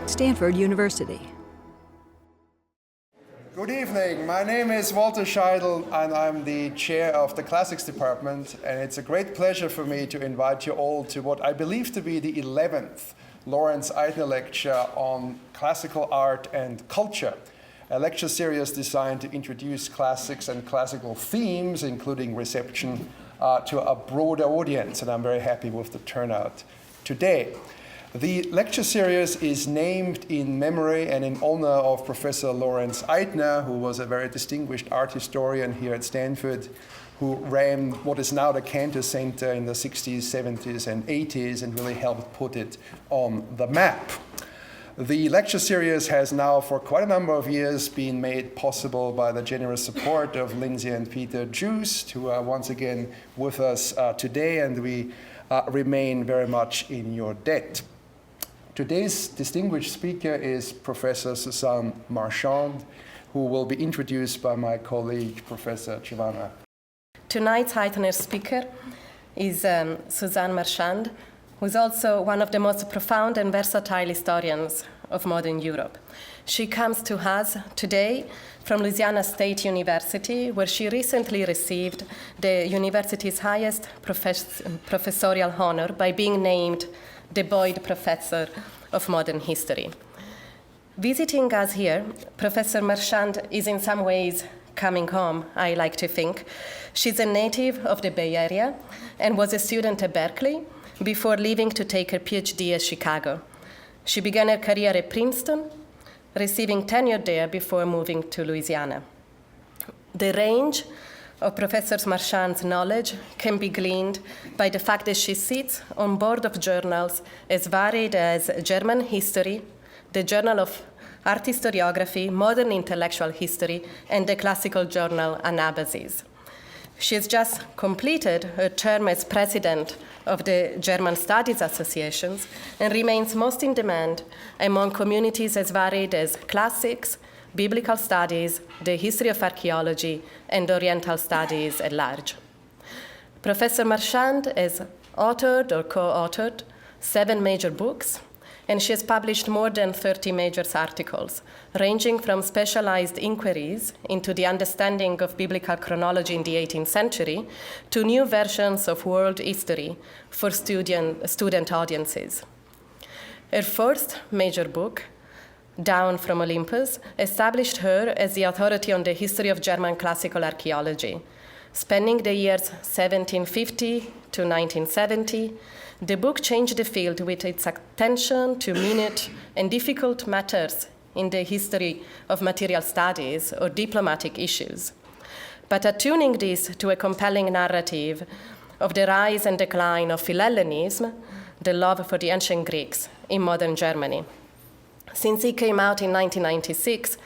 Stanford University. Good evening. My name is Walter Scheidel, and I'm the chair of the Classics department. And it's a great pleasure for me to invite you all to what I believe to be the 11th Lawrence Eitner Lecture on Classical Art and Culture, a lecture series designed to introduce classics and classical themes, including reception, to a broader audience. And I'm very happy with the turnout today. The lecture series is named in memory and in honor of Professor Lawrence Eitner, who was a very distinguished art historian here at Stanford, who ran what is now the Cantor Center in the 60s, 70s, and 80s, and really helped put it on the map. The lecture series has now, for quite a number of years, been made possible by the generous support of Lindsay and Peter Joost, who are once again with us today, and we remain very much in your debt. Today's distinguished speaker is Professor Suzanne Marchand, who will be introduced by my colleague, Professor Giovanna. Tonight's Eitner speaker is Suzanne Marchand, who is also one of the most profound and versatile historians of modern Europe. She comes to us today from Louisiana State University, where she recently received the university's highest professorial honor by being named the Boyd Professor of Modern History. Visiting us here, Professor Marchand is in some ways coming home, I like to think. She's a native of the Bay Area and was a student at Berkeley before leaving to take her PhD at Chicago. She began her career at Princeton, receiving tenure there before moving to Louisiana. The range of Professor Marchand's knowledge can be gleaned by the fact that she sits on board of journals as varied as German History, the Journal of Art Historiography, Modern Intellectual History, and the classical journal Anabasis. She has just completed her term as president of the German Studies Associations and remains most in demand among communities as varied as classics, biblical studies, the history of archaeology, and Oriental studies at large. Professor Marchand has authored or co-authored 7 major books, and she has published more than 30 major articles, ranging from specialized inquiries into the understanding of biblical chronology in the 18th century to new versions of world history for student audiences. Her first major book, Down from Olympus, established her as the authority on the history of German classical archaeology. Spanning the years 1750 to 1970, the book changed the field with its attention to minute and difficult matters in the history of material studies or diplomatic issues, but attuning this to a compelling narrative of the rise and decline of Philhellenism, the love for the ancient Greeks in modern Germany. Since it came out in 1996,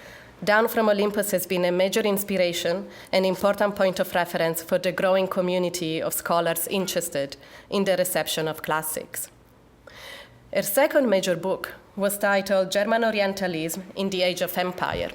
Down from Olympus has been a major inspiration and important point of reference for the growing community of scholars interested in the reception of classics. Her second major book was titled German Orientalism in the Age of Empire.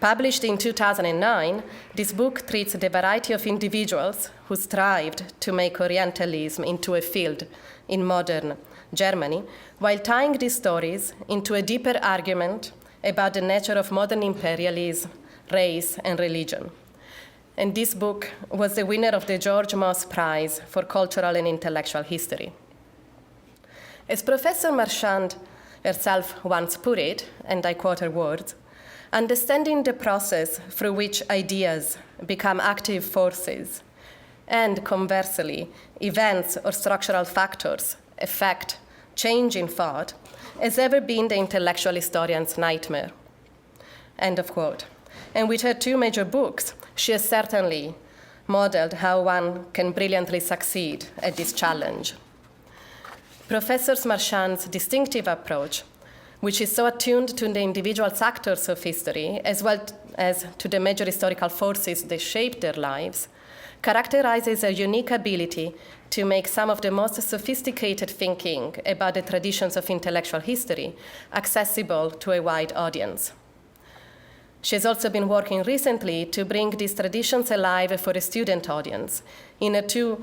Published in 2009, this book treats the variety of individuals who strived to make Orientalism into a field in modern Germany, while tying these stories into a deeper argument about the nature of modern imperialism, race, and religion. And this book was the winner of the George Moss Prize for Cultural and Intellectual History. As Professor Marchand herself once put it, and I quote her words, understanding the process through which ideas become active forces, and conversely, events or structural factors affect change in thought, has ever been the intellectual historian's nightmare. End of quote. And with her 2 major books, she has certainly modeled how one can brilliantly succeed at this challenge. Professor Marchand's distinctive approach, which is so attuned to the individual actors of history, as well as to the major historical forces that shape their lives, characterizes a unique ability to make some of the most sophisticated thinking about the traditions of intellectual history accessible to a wide audience. She has also been working recently to bring these traditions alive for a student audience in 2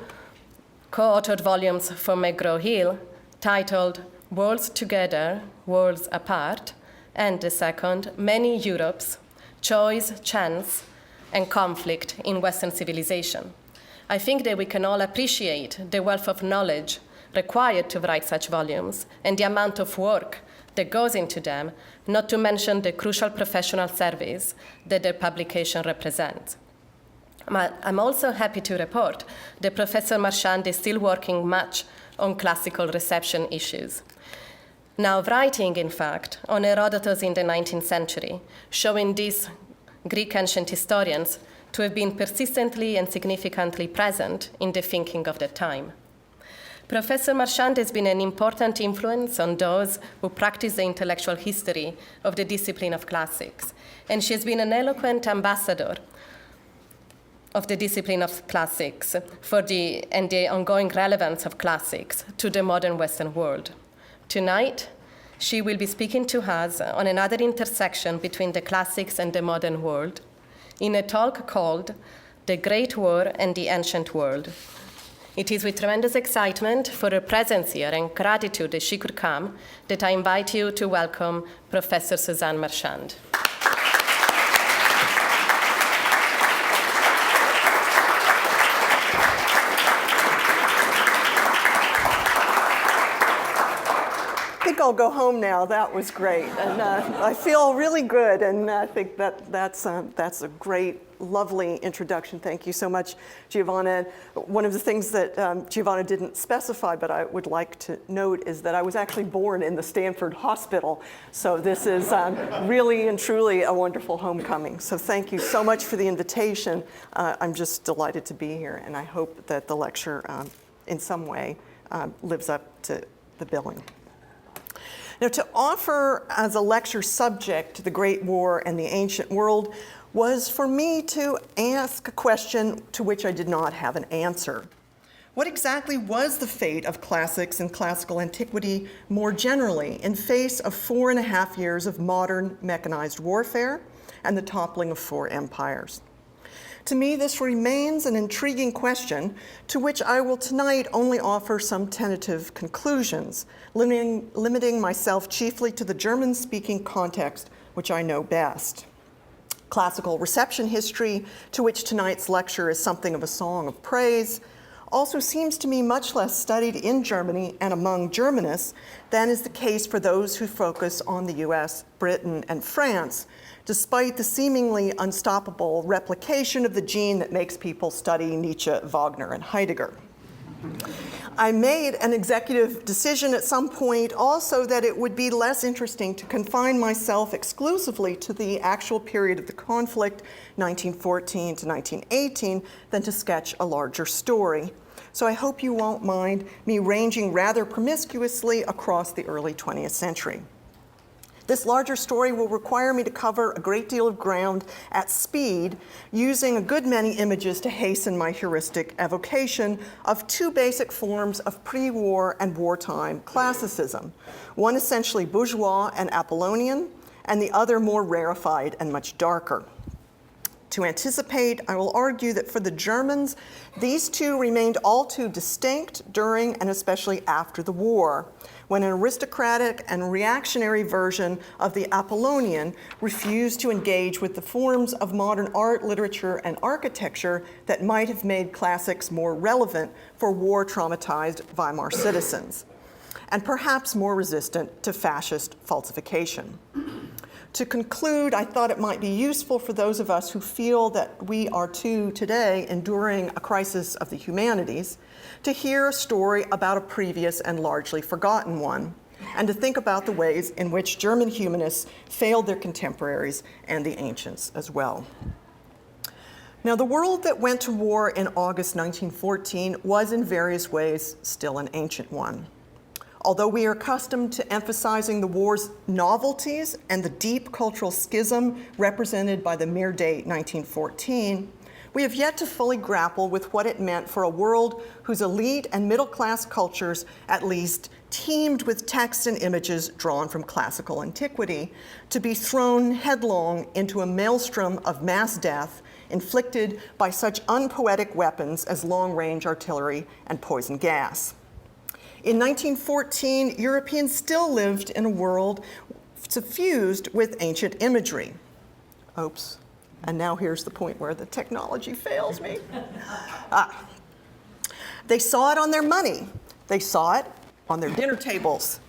co-authored volumes for McGraw-Hill titled Worlds together, worlds apart, and the second, many Europes, choice, chance, and conflict in Western civilization. I think that we can all appreciate the wealth of knowledge required to write such volumes and the amount of work that goes into them, not to mention the crucial professional service that their publication represents. I'm also happy to report that Professor Marchand is still working much on classical reception issues. Now writing, in fact, on Herodotus in the 19th century, showing these Greek ancient historians to have been persistently and significantly present in the thinking of the time. Professor Marchand has been an important influence on those who practice the intellectual history of the discipline of classics, and she has been an eloquent ambassador of the discipline of classics and the ongoing relevance of classics to the modern Western world. Tonight, she will be speaking to us on another intersection between the classics and the modern world in a talk called The Great War and the Ancient World. It is with tremendous excitement for her presence here and gratitude that she could come that I invite you to welcome Professor Suzanne Marchand. I think I'll go home now. That was great, and I feel really good. And I think that's a great, lovely introduction. Thank you so much, Giovanna. One of the things that Giovanna didn't specify, but I would like to note, is that I was actually born in the Stanford Hospital. So this is really and truly a wonderful homecoming. So thank you so much for the invitation. I'm just delighted to be here, and I hope that the lecture, in some way, lives up to the billing. Now, to offer as a lecture subject the Great War and the Ancient World was for me to ask a question to which I did not have an answer. What exactly was the fate of classics and classical antiquity more generally in face of 4.5 years of modern mechanized warfare and the toppling of 4 empires? To me, this remains an intriguing question to which I will tonight only offer some tentative conclusions, limiting myself chiefly to the German-speaking context, which I know best. Classical reception history, to which tonight's lecture is something of a song of praise, also seems to me much less studied in Germany and among Germanists than is the case for those who focus on the US, Britain, and France, despite the seemingly unstoppable replication of the gene that makes people study Nietzsche, Wagner, and Heidegger. I made an executive decision at some point also that it would be less interesting to confine myself exclusively to the actual period of the conflict, 1914 to 1918, than to sketch a larger story. So I hope you won't mind me ranging rather promiscuously across the early 20th century. This larger story will require me to cover a great deal of ground at speed, using a good many images to hasten my heuristic evocation of 2 basic forms of pre-war and wartime classicism, one essentially bourgeois and Apollonian, and the other more rarefied and much darker. To anticipate, I will argue that for the Germans, these 2 remained all too distinct during and especially after the war, when an aristocratic and reactionary version of the Apollonian refused to engage with the forms of modern art, literature, and architecture that might have made classics more relevant for war-traumatized Weimar citizens, and perhaps more resistant to fascist falsification. To conclude, I thought it might be useful for those of us who feel that we are too today enduring a crisis of the humanities to hear a story about a previous and largely forgotten one, and to think about the ways in which German humanists failed their contemporaries and the ancients as well. Now, the world that went to war in August 1914 was in various ways still an ancient one. Although we are accustomed to emphasizing the war's novelties and the deep cultural schism represented by the mere date 1914, we have yet to fully grapple with what it meant for a world whose elite and middle-class cultures at least teemed with text and images drawn from classical antiquity, to be thrown headlong into a maelstrom of mass death inflicted by such unpoetic weapons as long-range artillery and poison gas. In 1914, Europeans still lived in a world suffused with ancient imagery. Oops, and now here's the point where the technology fails me. They saw it on their money. They saw it on their dinner tables.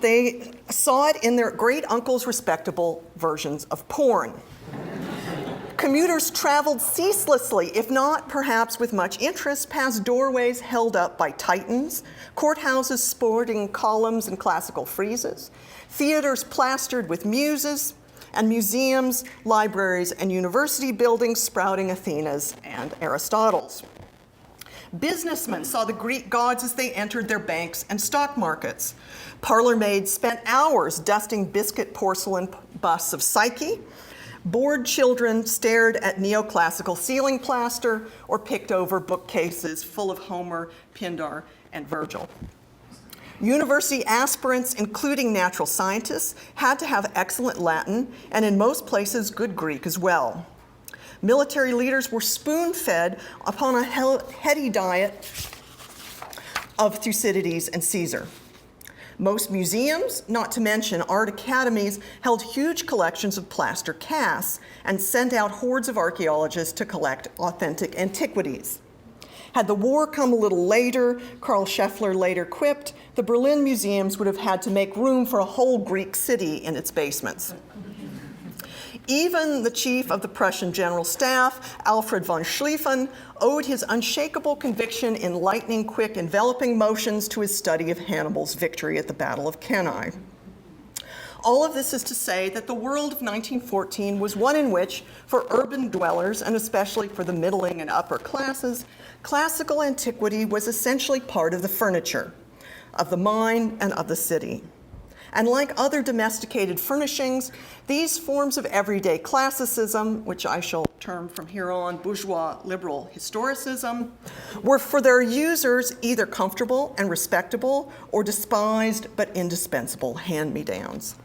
They saw it in their great uncle's respectable versions of porn. Commuters traveled ceaselessly, if not perhaps with much interest, past doorways held up by titans, courthouses sporting columns and classical friezes, theaters plastered with muses, and museums, libraries, and university buildings sprouting Athenas and Aristotles. Businessmen saw the Greek gods as they entered their banks and stock markets. Parlor maids spent hours dusting biscuit porcelain busts of Psyche. Bored children stared at neoclassical ceiling plaster or picked over bookcases full of Homer, Pindar, and Virgil. University aspirants, including natural scientists, had to have excellent Latin and in most places good Greek as well. Military leaders were spoon-fed upon a heady diet of Thucydides and Caesar. Most museums, not to mention art academies, held huge collections of plaster casts and sent out hordes of archaeologists to collect authentic antiquities. Had the war come a little later, Karl Scheffler later quipped, the Berlin museums would have had to make room for a whole Greek city in its basements. Even the chief of the Prussian General Staff, Alfred von Schlieffen, owed his unshakable conviction in lightning-quick enveloping motions to his study of Hannibal's victory at the Battle of Cannae. All of this is to say that the world of 1914 was one in which, for urban dwellers, and especially for the middling and upper classes, classical antiquity was essentially part of the furniture, of the mind, and of the city. And like other domesticated furnishings, these forms of everyday classicism, which I shall term from here on bourgeois liberal historicism, were for their users either comfortable and respectable or despised but indispensable hand-me-downs.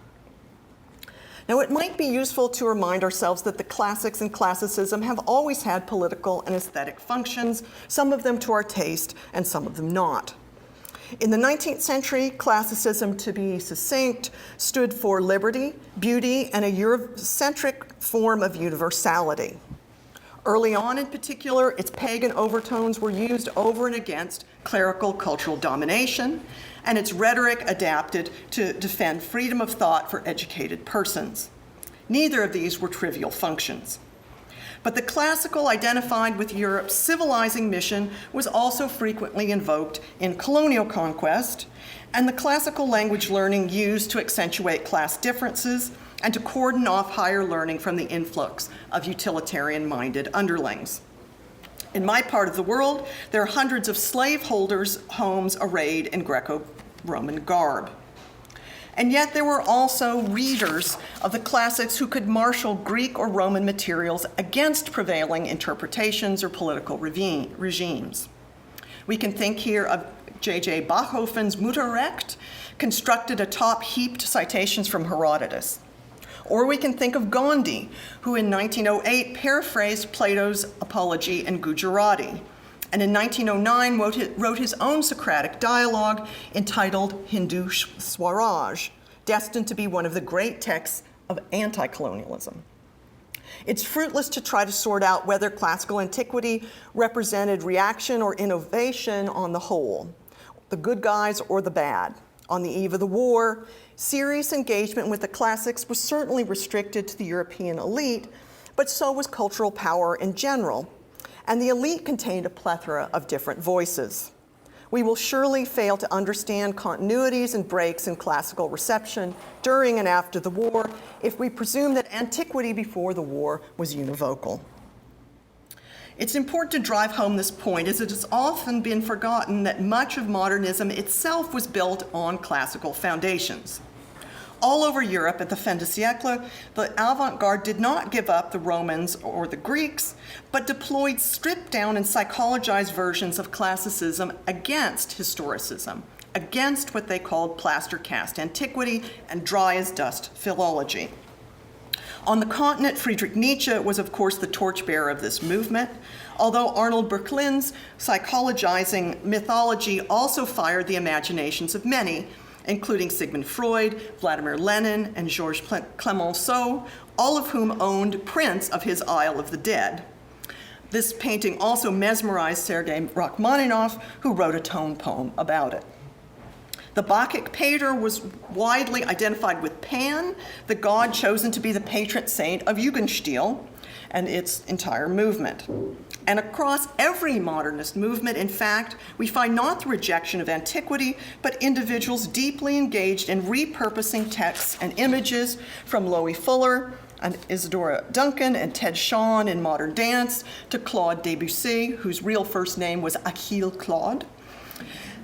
Now, it might be useful to remind ourselves that the classics and classicism have always had political and aesthetic functions, some of them to our taste and some of them not. In the 19th century, classicism, to be succinct, stood for liberty, beauty, and a Eurocentric form of universality. Early on, in particular, its pagan overtones were used over and against clerical cultural domination, and its rhetoric adapted to defend freedom of thought for educated persons. Neither of these were trivial functions. But the classical identified with Europe's civilizing mission was also frequently invoked in colonial conquest, and the classical language learning used to accentuate class differences and to cordon off higher learning from the influx of utilitarian-minded underlings. In my part of the world, there are hundreds of slaveholders' homes arrayed in Greco-Roman garb. And yet there were also readers of the classics who could marshal Greek or Roman materials against prevailing interpretations or political regimes. We can think here of J.J. Bachhofen's Mutterrecht, constructed atop heaped citations from Herodotus. Or we can think of Gandhi, who in 1908 paraphrased Plato's Apology in Gujarati, and in 1909 wrote his own Socratic dialogue entitled Hindu Swaraj, destined to be one of the great texts of anti-colonialism. It's fruitless to try to sort out whether classical antiquity represented reaction or innovation on the whole, the good guys or the bad. On the eve of the war, serious engagement with the classics was certainly restricted to the European elite, but so was cultural power in general. And the elite contained a plethora of different voices. We will surely fail to understand continuities and breaks in classical reception during and after the war if we presume that antiquity before the war was univocal. It's important to drive home this point, as it has often been forgotten that much of modernism itself was built on classical foundations. All over Europe at the fin de siècle, the avant-garde did not give up the Romans or the Greeks, but deployed stripped-down and psychologized versions of classicism against historicism, against what they called plaster-cast antiquity and dry-as-dust philology. On the continent, Friedrich Nietzsche was, of course, the torchbearer of this movement, although Arnold Böcklin's psychologizing mythology also fired the imaginations of many, including Sigmund Freud, Vladimir Lenin, and Georges Clemenceau, all of whom owned prints of his Isle of the Dead. This painting also mesmerized Sergei Rachmaninoff, who wrote a tone poem about it. The Bacchic pater was widely identified with Pan, the god chosen to be the patron saint of Jugendstil and its entire movement. And across every modernist movement, in fact, we find not the rejection of antiquity, but individuals deeply engaged in repurposing texts and images, from Loie Fuller and Isadora Duncan and Ted Shawn in modern dance to Claude Debussy, whose real first name was Achille Claude,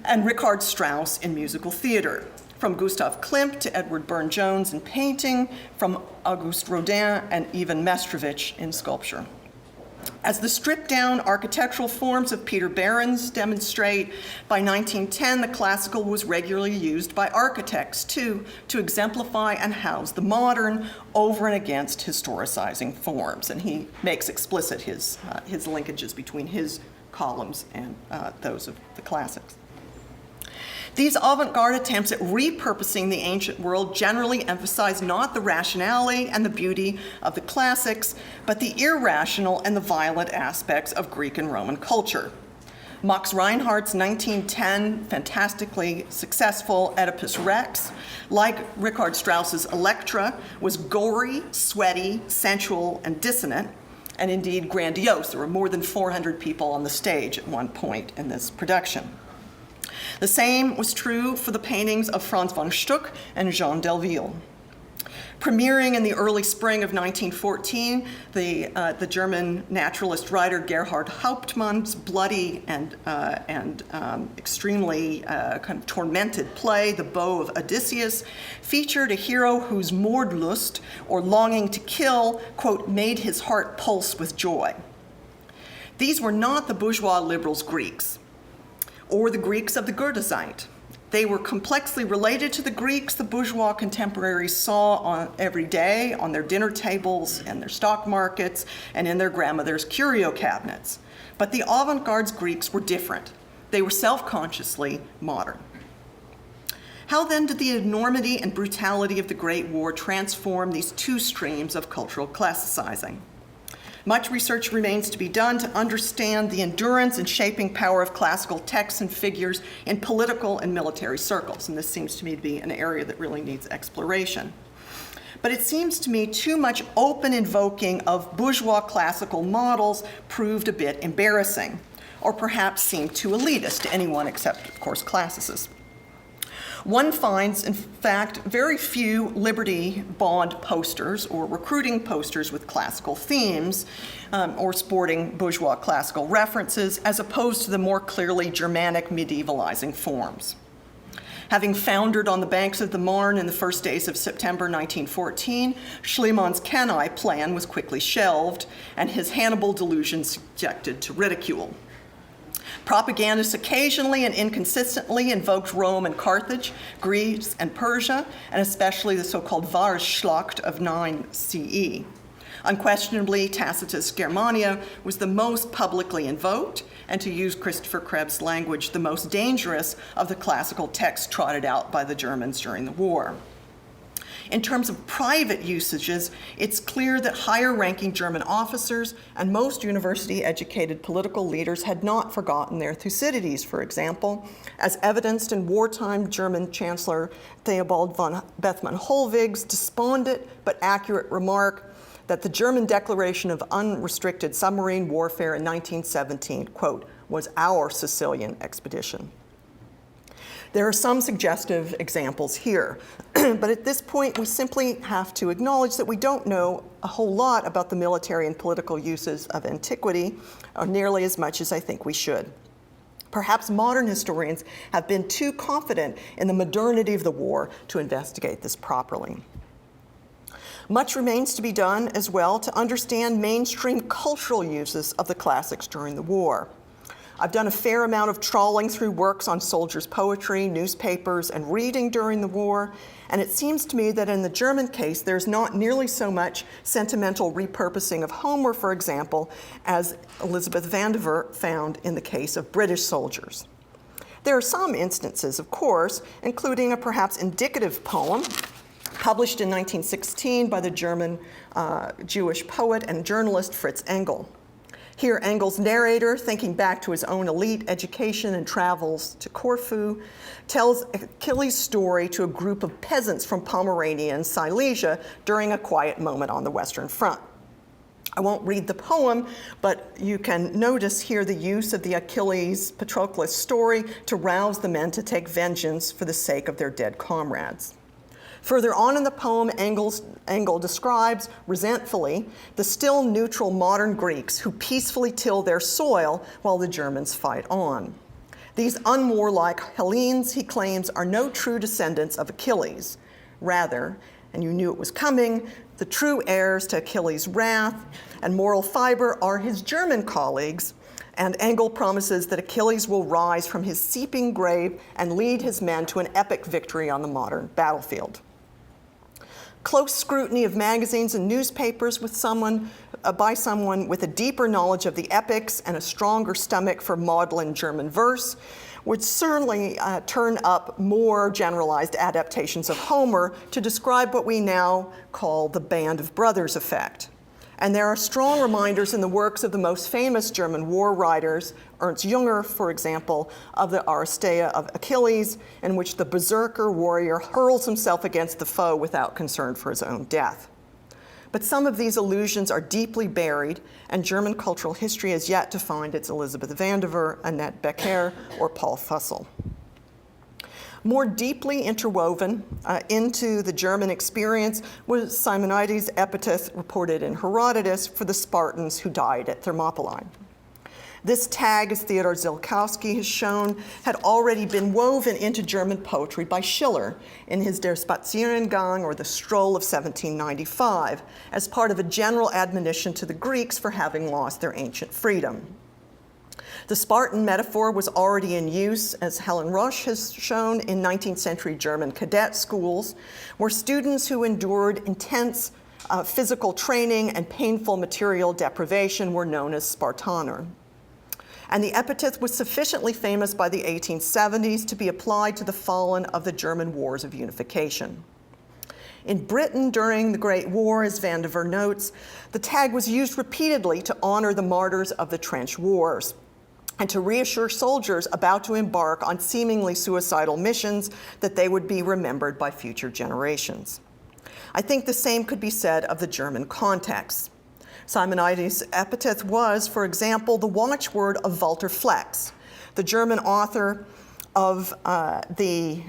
and Richard Strauss in musical theater, from Gustav Klimt to Edward Burne-Jones in painting, from Auguste Rodin and Ivan Mestrovich in sculpture. As the stripped-down architectural forms of Peter Behrens demonstrate, by 1910, the classical was regularly used by architects, too, to exemplify and house the modern over and against historicizing forms. And he makes explicit his linkages between his columns and those of the classics. These avant-garde attempts at repurposing the ancient world generally emphasize not the rationality and the beauty of the classics, but the irrational and the violent aspects of Greek and Roman culture. Max Reinhardt's 1910 fantastically successful Oedipus Rex, like Richard Strauss's Electra, was gory, sweaty, sensual, and dissonant, and indeed grandiose. There were more than 400 people on the stage at one point in this production. The same was true for the paintings of Franz von Stuck and Jean Delville. Premiering in the early spring of 1914, the German naturalist writer Gerhard Hauptmann's bloody and extremely kind of tormented play, The Bow of Odysseus, featured a hero whose Mordlust, or longing to kill, quote, made his heart pulse with joy. These were not the bourgeois liberals' Greeks, or the Greeks of the Goethezeit. They were complexly related to the Greeks the bourgeois contemporaries saw every day on their dinner tables and their stock markets and in their grandmother's curio cabinets. But the avant-garde's Greeks were different. They were self-consciously modern. How then did the enormity and brutality of the Great War transform these two streams of cultural classicizing? Much research remains to be done to understand the endurance and shaping power of classical texts and figures in political and military circles, and this seems to me to be an area that really needs exploration. But it seems to me too much open invoking of bourgeois classical models proved a bit embarrassing, or perhaps seemed too elitist to anyone except, of course, classicists. One finds, in fact, very few Liberty Bond posters or recruiting posters with classical themes or sporting bourgeois classical references, as opposed to the more clearly Germanic medievalizing forms. Having foundered on the banks of the Marne in the first days of September 1914, Schliemann's Kenai plan was quickly shelved and his Hannibal delusion subjected to ridicule. Propagandists occasionally and inconsistently invoked Rome and Carthage, Greece and Persia, and especially the so-called Varusschlacht of 9 CE. Unquestionably, Tacitus' Germania was the most publicly invoked, and to use Christopher Krebs' language, the most dangerous of the classical texts trotted out by the Germans during the war. In terms of private usages, it's clear that higher-ranking German officers and most university-educated political leaders had not forgotten their Thucydides, for example, as evidenced in wartime German Chancellor Theobald von Bethmann-Hollweg's despondent but accurate remark that the German declaration of unrestricted submarine warfare in 1917, quote, was our Sicilian expedition. There are some suggestive examples here, but at this point we simply have to acknowledge that we don't know a whole lot about the military and political uses of antiquity, or nearly as much as I think we should. Perhaps modern historians have been too confident in the modernity of the war to investigate this properly. Much remains to be done as well to understand mainstream cultural uses of the classics during the war. I've done a fair amount of trawling through works on soldiers' poetry, newspapers, and reading during the war, and it seems to me that in the German case, there's not nearly so much sentimental repurposing of Homer, for example, as Elizabeth Vandiver found in the case of British soldiers. There are some instances, of course, including a perhaps indicative poem published in 1916 by the German Jewish poet and journalist Fritz Engel. Here, Engel's narrator, thinking back to his own elite education and travels to Corfu, tells Achilles' story to a group of peasants from Pomerania and Silesia during a quiet moment on the Western Front. I won't read the poem, but you can notice here the use of the Achilles Patroclus story to rouse the men to take vengeance for the sake of their dead comrades. Further on in the poem, Engel describes, resentfully, the still neutral modern Greeks who peacefully till their soil while the Germans fight on. These unwarlike Hellenes, he claims, are no true descendants of Achilles. Rather, and you knew it was coming, the true heirs to Achilles' wrath and moral fiber are his German colleagues, and Engel promises that Achilles will rise from his seeping grave and lead his men to an epic victory on the modern battlefield. Close scrutiny of magazines and newspapers by someone with a deeper knowledge of the epics and a stronger stomach for maudlin German verse would certainly turn up more generalized adaptations of Homer to describe what we now call the Band of Brothers effect. And there are strong reminders in the works of the most famous German war writers, Ernst Jünger, for example, of the Aristeia of Achilles, in which the berserker warrior hurls himself against the foe without concern for his own death. But some of these allusions are deeply buried, and German cultural history has yet to find its Elizabeth Vandiver, Annette Becker, or Paul Fussell. More deeply interwoven into the German experience was Simonides' epitaph reported in Herodotus for the Spartans who died at Thermopylae. This tag, as Theodor Zielkowski has shown, had already been woven into German poetry by Schiller in his Der Spaziergang, or the Stroll of 1795, as part of a general admonition to the Greeks for having lost their ancient freedom. The Spartan metaphor was already in use, as Helen Roche has shown, in 19th century German cadet schools, where students who endured intense physical training and painful material deprivation were known as Spartaner. And the epithet was sufficiently famous by the 1870s to be applied to the fallen of the German wars of unification. In Britain during the Great War, as Vandiver notes, the tag was used repeatedly to honor the martyrs of the trench wars and to reassure soldiers about to embark on seemingly suicidal missions that they would be remembered by future generations. I think the same could be said of the German context. Simonides' epithet was, for example, the watchword of Walter Flex, the German author of the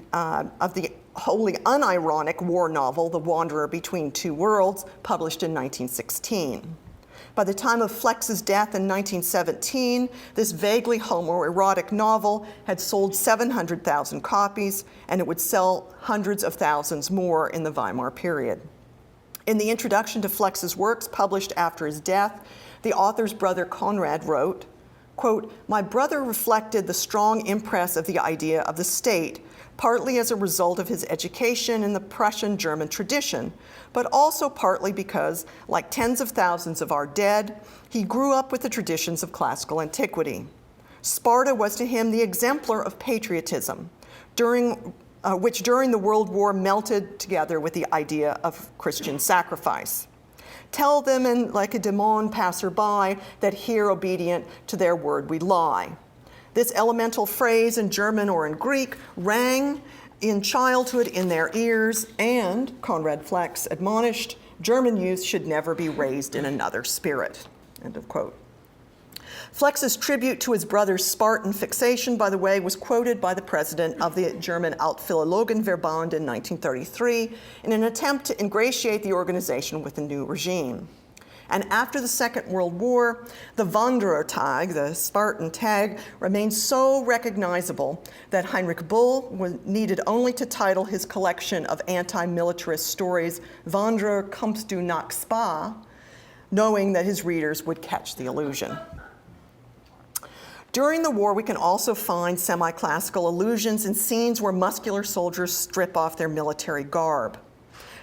wholly unironic war novel, The Wanderer Between Two Worlds, published in 1916. By the time of Flex's death in 1917, this vaguely homoerotic novel had sold 700,000 copies, and it would sell hundreds of thousands more in the Weimar period. In the introduction to Flex's works published after his death, the author's brother Conrad wrote, quote, "My brother reflected the strong impress of the idea of the state, partly as a result of his education in the Prussian-German tradition, but also partly because, like tens of thousands of our dead, he grew up with the traditions of classical antiquity. Sparta was to him the exemplar of patriotism, which during the World War melted together with the idea of Christian sacrifice. Tell them, and like a demon passerby, that here obedient to their word we lie." This elemental phrase in German or in Greek rang in childhood in their ears, and, Conrad Flex admonished, German youth should never be raised in another spirit, end of quote. Flex's tribute to his brother's Spartan fixation, by the way, was quoted by the president of the German Altphilologenverband in 1933 in an attempt to ingratiate the organization with the new regime. And after the Second World War, the Wanderer tag, the Spartan tag, remained so recognizable that Heinrich Bull needed only to title his collection of anti-militarist stories, Wanderer, kommst du nach Spa, knowing that his readers would catch the allusion. During the war, we can also find semi-classical allusions in scenes where muscular soldiers strip off their military garb.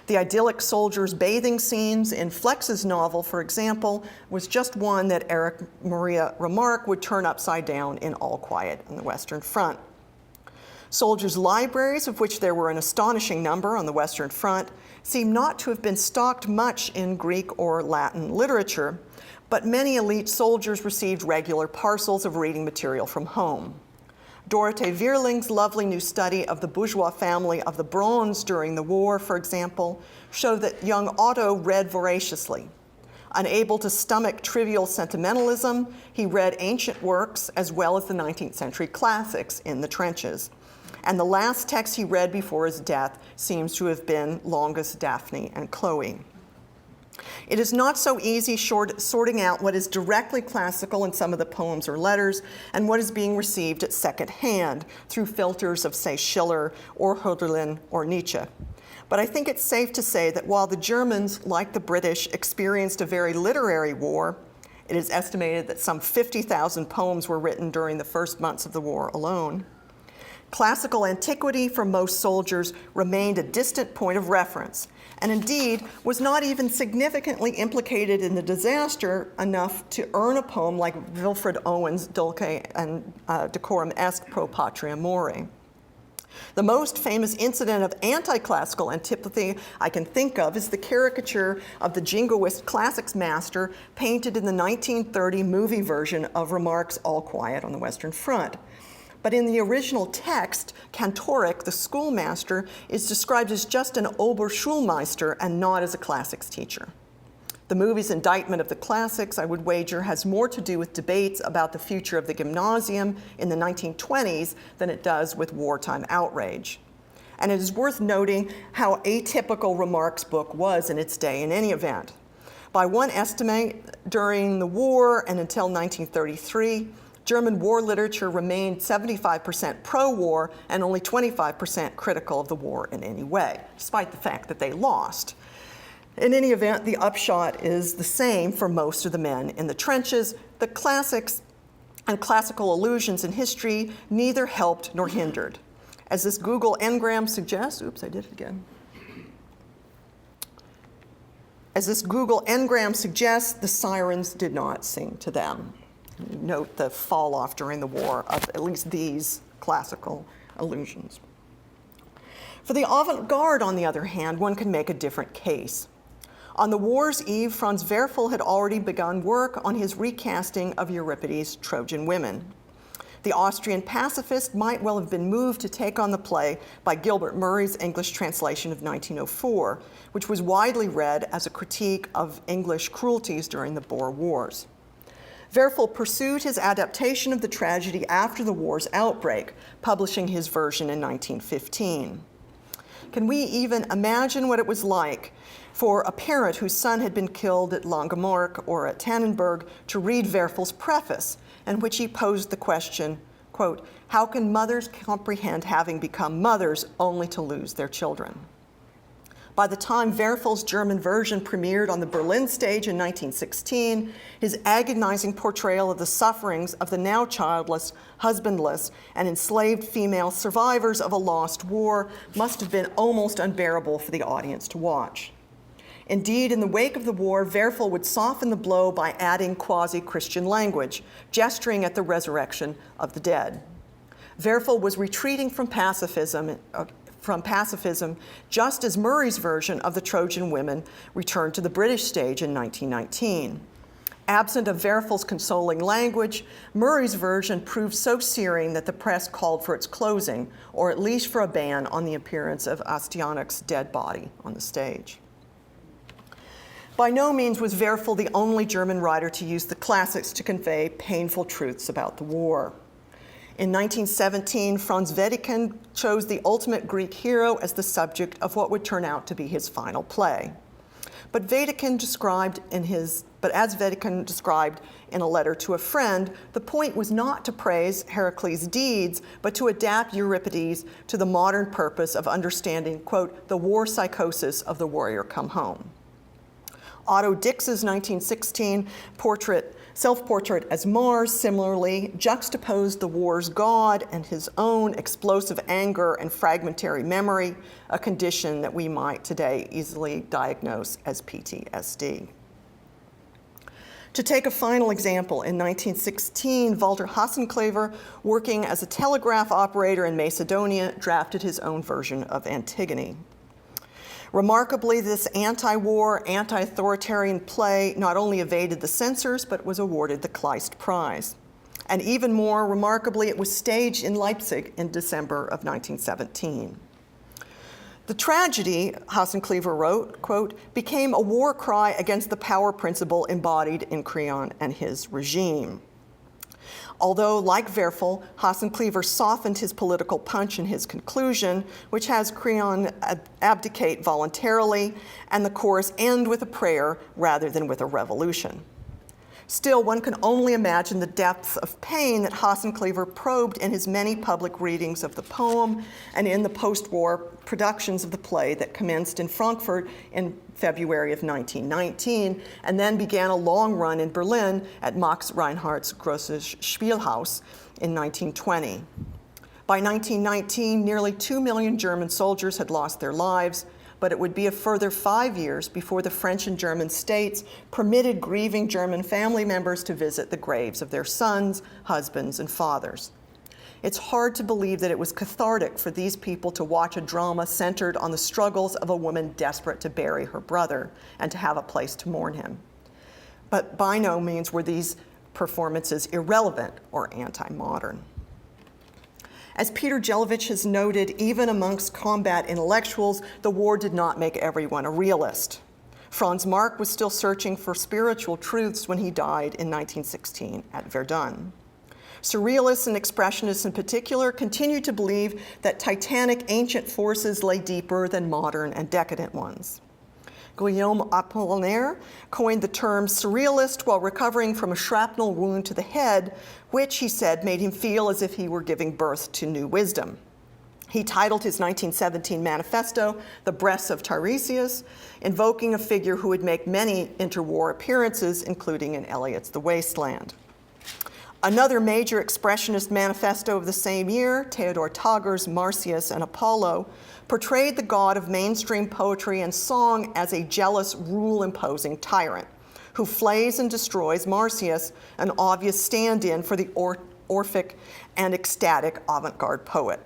The idyllic soldiers' bathing scenes in Flex's novel, for example, was just one that Erich Maria Remarque would turn upside down in All Quiet on the Western Front. Soldiers' libraries, of which there were an astonishing number on the Western Front, seem not to have been stocked much in Greek or Latin literature, but many elite soldiers received regular parcels of reading material from home. Dorothee Vierling's lovely new study of the bourgeois family of the Bronze during the war, for example, showed that young Otto read voraciously. Unable to stomach trivial sentimentalism, he read ancient works as well as the 19th century classics in the trenches. And the last text he read before his death seems to have been Longest Daphne and Chloe. It is not so easy sorting out what is directly classical in some of the poems or letters and what is being received at second hand through filters of, say, Schiller or Hölderlin or Nietzsche. But I think it's safe to say that while the Germans, like the British, experienced a very literary war, it is estimated that some 50,000 poems were written during the first months of the war alone. Classical antiquity for most soldiers remained a distant point of reference, and indeed was not even significantly implicated in the disaster enough to earn a poem like Wilfred Owen's Dulce and Decorum Est Pro Patria Mori. The most famous incident of anti-classical antipathy I can think of is the caricature of the jingoist classics master painted in the 1930 movie version of Remarque's All Quiet on the Western Front. But in the original text, Kantorek, the schoolmaster, is described as just an Oberschulmeister and not as a classics teacher. The movie's indictment of the classics, I would wager, has more to do with debates about the future of the gymnasium in the 1920s than it does with wartime outrage. And it is worth noting how atypical Remarque's book was in its day in any event. By one estimate, during the war and until 1933, German war literature remained 75% pro-war and only 25% critical of the war in any way, despite the fact that they lost. In any event, the upshot is the same for most of the men in the trenches. The classics and classical allusions in history neither helped nor hindered. As this Google engram suggests, As this Google engram suggests, the sirens did not sing to them. Note the fall off during the war of at least these classical allusions. For the avant-garde, on the other hand, one can make a different case. On the war's eve, Franz Werfel had already begun work on his recasting of Euripides' Trojan Women. The Austrian pacifist might well have been moved to take on the play by Gilbert Murray's English translation of 1904, which was widely read as a critique of English cruelties during the Boer Wars. Werfel pursued his adaptation of the tragedy after the war's outbreak, publishing his version in 1915. Can we even imagine what it was like for a parent whose son had been killed at Langemarck or at Tannenberg to read Werfel's preface, in which he posed the question, quote, "How can mothers comprehend having become mothers only to lose their children?" By the time Werfel's German version premiered on the Berlin stage in 1916, his agonizing portrayal of the sufferings of the now childless, husbandless, and enslaved female survivors of a lost war must have been almost unbearable for the audience to watch. Indeed, in the wake of the war, Werfel would soften the blow by adding quasi-Christian language, gesturing at the resurrection of the dead. Werfel was retreating from pacifism just as Murray's version of the Trojan Women returned to the British stage in 1919. Absent of Werfel's consoling language, Murray's version proved so searing that the press called for its closing, or at least for a ban on the appearance of Astyanakh's dead body on the stage. By no means was Werfel the only German writer to use the classics to convey painful truths about the war. In 1917, Franz Wedekind chose the ultimate Greek hero as the subject of what would turn out to be his final play. But as Wedekind described in a letter to a friend, the point was not to praise Heracles' deeds, but to adapt Euripides to the modern purpose of understanding, quote, the war psychosis of the warrior come home. Otto Dix's 1916 portrait Self-portrait as Mars, similarly, juxtaposed the war's god and his own explosive anger and fragmentary memory, a condition that we might today easily diagnose as PTSD. To take a final example, in 1916, Walter Hassenclever, working as a telegraph operator in Macedonia, drafted his own version of Antigone. Remarkably, this anti-war, anti-authoritarian play not only evaded the censors, but was awarded the Kleist Prize. And even more remarkably, it was staged in Leipzig in December of 1917. The tragedy, Hassenclever wrote, quote, became a war cry against the power principle embodied in Creon and his regime. Although, like Werfel, Hassenclever softened his political punch in his conclusion, which has Creon abdicate voluntarily, and the chorus end with a prayer rather than with a revolution. Still, one can only imagine the depths of pain that Hassenclever probed in his many public readings of the poem and in the post-war productions of the play that commenced in Frankfurt in February of 1919, and then began a long run in Berlin at Max Reinhardt's Grosses Spielhaus in 1920. By 1919, nearly 2 million German soldiers had lost their lives, but it would be a further 5 years before the French and German states permitted grieving German family members to visit the graves of their sons, husbands, and fathers. It's hard to believe that it was cathartic for these people to watch a drama centered on the struggles of a woman desperate to bury her brother and to have a place to mourn him. But by no means were these performances irrelevant or anti-modern. As Peter Jelovich has noted, even amongst combat intellectuals, the war did not make everyone a realist. Franz Marc was still searching for spiritual truths when he died in 1916 at Verdun. Surrealists and expressionists in particular continued to believe that titanic ancient forces lay deeper than modern and decadent ones. Guillaume Apollinaire coined the term surrealist while recovering from a shrapnel wound to the head, which, he said, made him feel as if he were giving birth to new wisdom. He titled his 1917 manifesto, The Breaths of Tiresias, invoking a figure who would make many interwar appearances, including in Eliot's The Wasteland. Another major expressionist manifesto of the same year, Theodor Tager's Marsyas and Apollo, portrayed the god of mainstream poetry and song as a jealous, rule-imposing tyrant who flays and destroys Marsyas, an obvious stand-in for the Orphic and ecstatic avant-garde poet.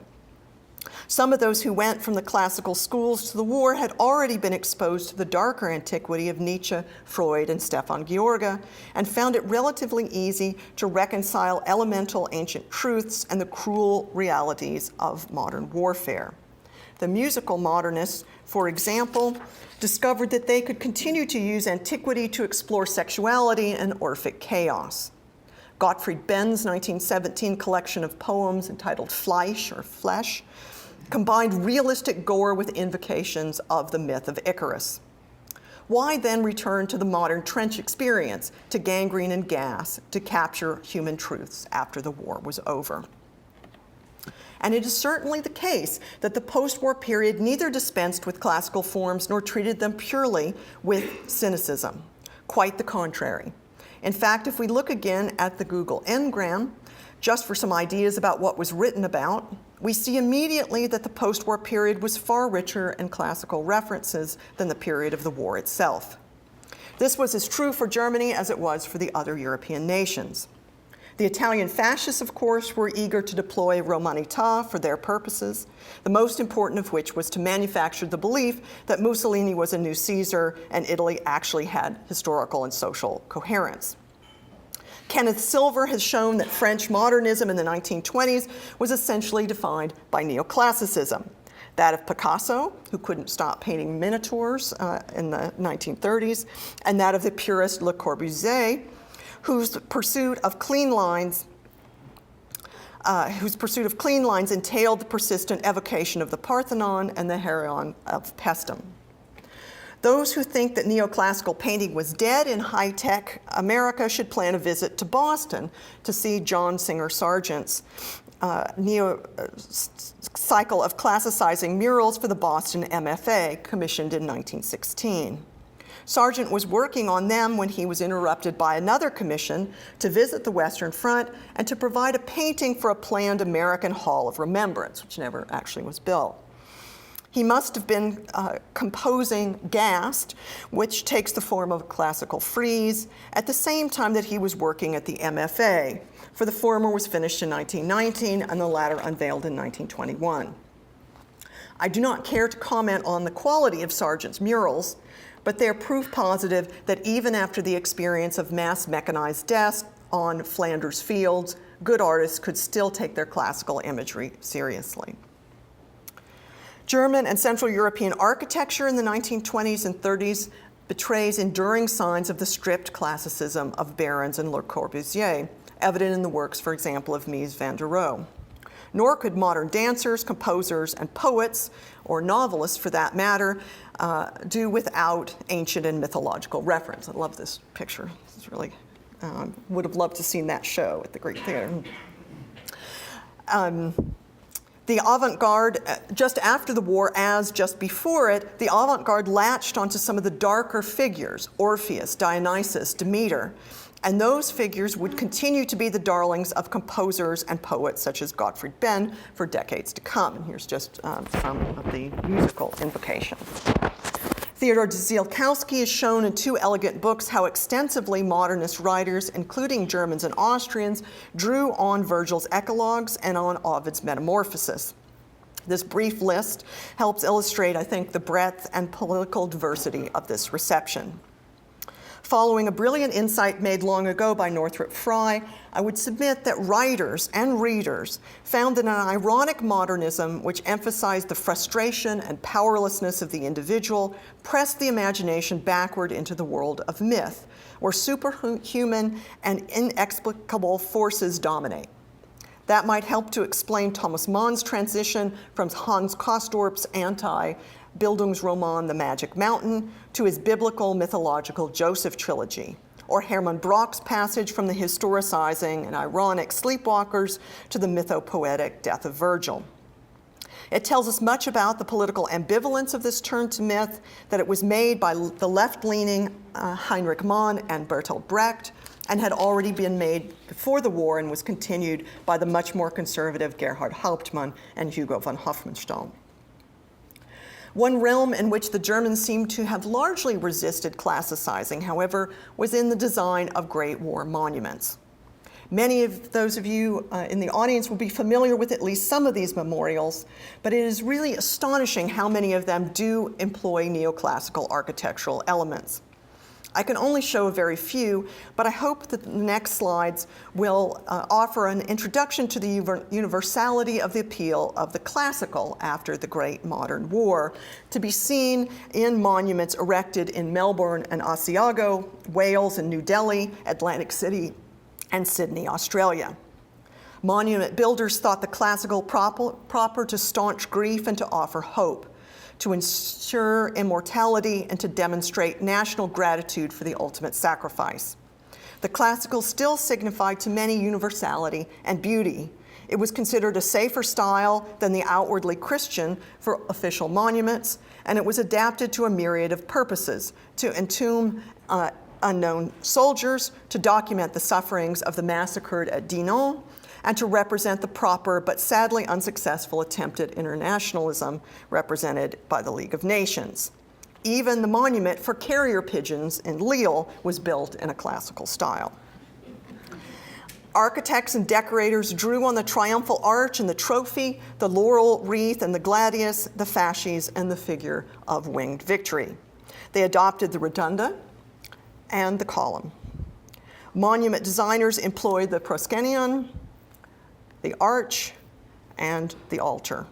Some of those who went from the classical schools to the war had already been exposed to the darker antiquity of Nietzsche, Freud, and Stefan George, and found it relatively easy to reconcile elemental ancient truths and the cruel realities of modern warfare. The musical modernists, for example, discovered that they could continue to use antiquity to explore sexuality and Orphic chaos. Gottfried Benn's 1917 collection of poems entitled Fleisch, or Flesh, combined realistic gore with invocations of the myth of Icarus. Why then return to the modern trench experience, to gangrene and gas, to capture human truths after the war was over? And it is certainly the case that the post-war period neither dispensed with classical forms nor treated them purely with cynicism. Quite the contrary. In fact, if we look again at the Google Ngram, just for some ideas about what was written about, we see immediately that the post-war period was far richer in classical references than the period of the war itself. This was as true for Germany as it was for the other European nations. The Italian fascists, of course, were eager to deploy Romanità for their purposes, the most important of which was to manufacture the belief that Mussolini was a new Caesar and Italy actually had historical and social coherence. Kenneth Silver has shown that French modernism in the 1920s was essentially defined by neoclassicism. That of Picasso, who couldn't stop painting minotaurs in the 1930s, and that of the purist Le Corbusier, whose pursuit of clean lines entailed the persistent evocation of the Parthenon and the Heraion of Paestum. Those who think that neoclassical painting was dead in high-tech America should plan a visit to Boston to see John Singer Sargent's cycle of classicizing murals for the Boston MFA, commissioned in 1916. Sargent was working on them when he was interrupted by another commission to visit the Western Front and to provide a painting for a planned American Hall of Remembrance, which never actually was built. He must have been composing Gast, which takes the form of a classical frieze, at the same time that he was working at the MFA, for the former was finished in 1919 and the latter unveiled in 1921. I do not care to comment on the quality of Sargent's murals, but they are proof positive that even after the experience of mass mechanized death on Flanders fields, good artists could still take their classical imagery seriously. German and Central European architecture in the 1920s and 30s betrays enduring signs of the stripped classicism of Behrens and Le Corbusier, evident in the works, for example, of Mies van der Rohe. Nor could modern dancers, composers, and poets, or novelists for that matter, do without ancient and mythological reference. I love this picture. It's really, would have loved to have seen that show at the Great Theater. The avant-garde, just after the war as just before it, the avant-garde latched onto some of the darker figures, Orpheus, Dionysus, Demeter, and those figures would continue to be the darlings of composers and poets such as Gottfried Benn for decades to come. And here's just some of the musical invocations. Theodor Zielkowski has shown in two elegant books how extensively modernist writers, including Germans and Austrians, drew on Virgil's eclogues and on Ovid's Metamorphoses. This brief list helps illustrate, I think, the breadth and political diversity of this reception. Following a brilliant insight made long ago by Northrop Frye, I would submit that writers and readers found that an ironic modernism which emphasized the frustration and powerlessness of the individual pressed the imagination backward into the world of myth, where superhuman and inexplicable forces dominate. That might help to explain Thomas Mann's transition from Hans Castorp's anti-Bildungsroman The Magic Mountain to his biblical mythological Joseph trilogy, or Hermann Brock's passage from the historicizing and ironic Sleepwalkers to the mythopoetic Death of Virgil. It tells us much about the political ambivalence of this turn to myth, that it was made by the left-leaning Heinrich Mann and Bertolt Brecht, and had already been made before the war and was continued by the much more conservative Gerhard Hauptmann and Hugo von Hofmannsthal. One realm in which the Germans seem to have largely resisted classicizing, however, was in the design of Great War monuments. Many of those of you in the audience will be familiar with at least some of these memorials, but it is really astonishing how many of them do employ neoclassical architectural elements. I can only show a very few, but I hope that the next slides will offer an introduction to the universality of the appeal of the classical after the Great Modern War, to be seen in monuments erected in Melbourne and Asiago, Wales and New Delhi, Atlantic City, and Sydney, Australia. Monument builders thought the classical proper to staunch grief and to offer hope, to ensure immortality, and to demonstrate national gratitude for the ultimate sacrifice. The classical still signified to many universality and beauty. It was considered a safer style than the outwardly Christian for official monuments, and it was adapted to a myriad of purposes: to entomb unknown soldiers, to document the sufferings of the massacred at Dinant, and to represent the proper but sadly unsuccessful attempt at internationalism represented by the League of Nations. Even the monument for carrier pigeons in Lille was built in a classical style. Architects and decorators drew on the triumphal arch and the trophy, the laurel wreath and the gladius, the fasces, and the figure of winged victory. They adopted the rotunda and the column. Monument designers employed the proscenium, the arch, and the altar.